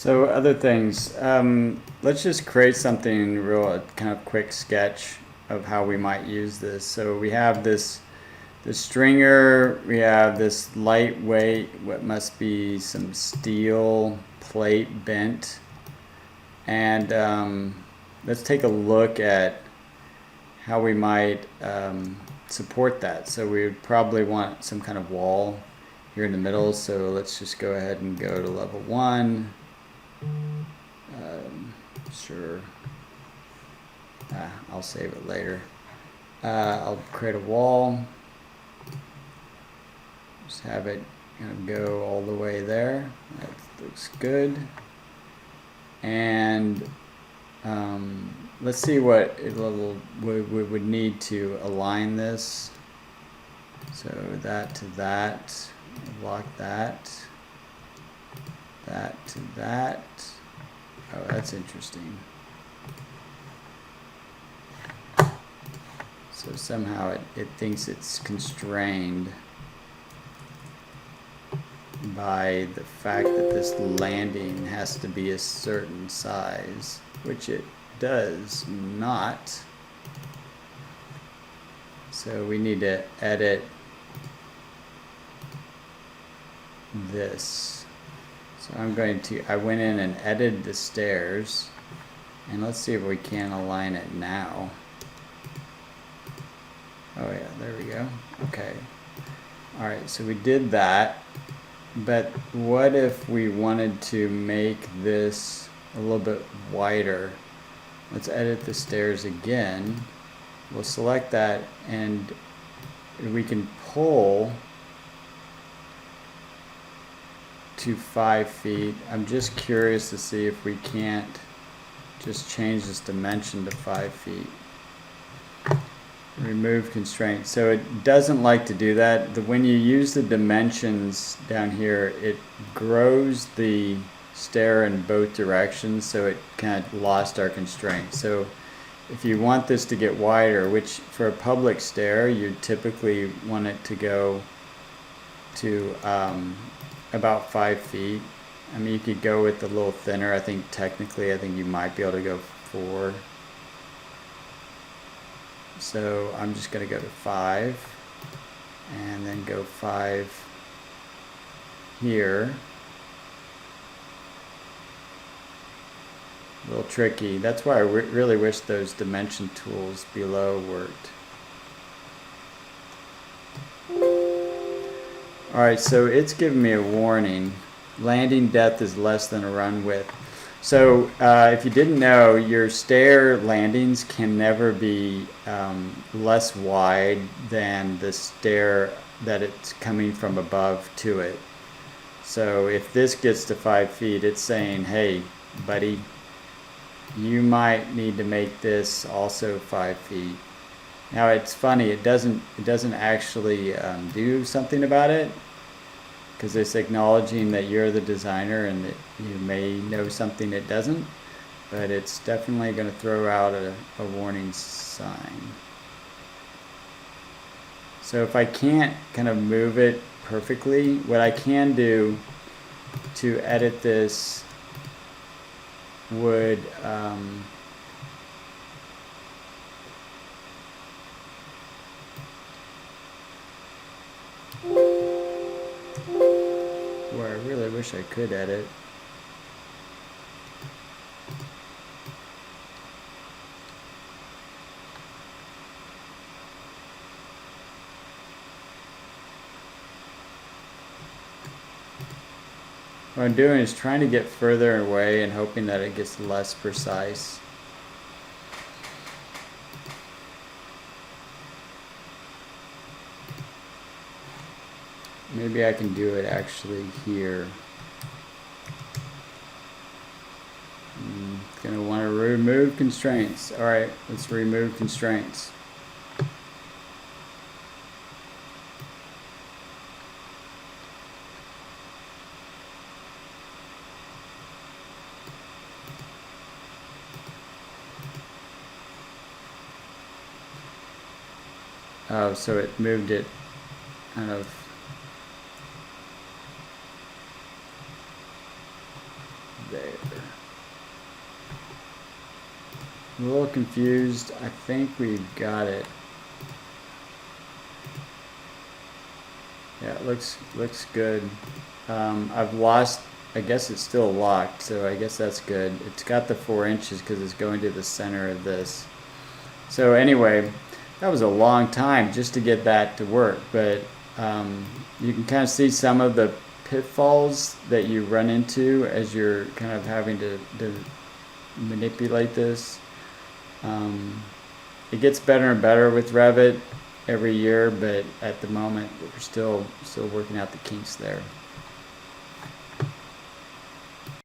So other things, let's just create something real, kind of quick sketch of how we might use this. So we have this stringer, we have this lightweight, what must be some steel plate bent. And let's take a look at how we might support that. So we would probably want some kind of wall here in the middle. So let's just go ahead and go to level 1. Sure. I'll save it later. I'll create a wall. Just have it kind of go all the way there. That looks good. And let's see what we would need to align this. So that to that, block that, that to that. Oh, that's interesting. So somehow it thinks it's constrained by the fact that this landing has to be a certain size, which it does not. So we need to edit this. So I went in and edited the stairs, and let's see if we can align it now. Oh yeah, there we go. Okay. All right, so we did that, but what if we wanted to make this a little bit wider? Let's edit the stairs again. We'll select that, and we can pull to 5 feet. I'm just curious to see if we can't just change this dimension to 5 feet. Remove constraint. So it doesn't like to do that. When you use the dimensions down here, it grows the stair in both directions, so it kind of lost our constraint. So if you want this to get wider, which for a public stair, you typically want it to go to about 5 feet. I mean, you could go with a little thinner. I think you might be able to go 4. So I'm just going to go to 5 and then go 5 here. A little tricky. That's why I really wish those dimension tools below worked. Alright, so it's giving me a warning. Landing depth is less than a run width. So if you didn't know, your stair landings can never be less wide than the stair that it's coming from above to it. So if this gets to 5 feet, it's saying, hey, buddy, you might need to make this also 5 feet. Now it's funny, it doesn't actually do something about it, because it's acknowledging that you're the designer and that you may know something it doesn't, but it's definitely going to throw out a warning sign. So if I can't kind of move it perfectly, what I can do to edit this would where I really wish I could edit. What I'm doing is trying to get further away and hoping that it gets less precise. Maybe I can do it actually here. Gonna want to remove constraints. All right, let's remove constraints. Oh, so it moved it kind of there. I'm a little confused. I think we've got it. Yeah, it looks good. I've lost, I guess it's still locked, so I guess that's good. It's got the 4 inches because it's going to the center of this. So anyway, that was a long time just to get that to work, but you can kind of see some of the pitfalls that you run into as you're kind of having to manipulate this. It gets better and better with Revit every year, but at the moment we're still working out the kinks there.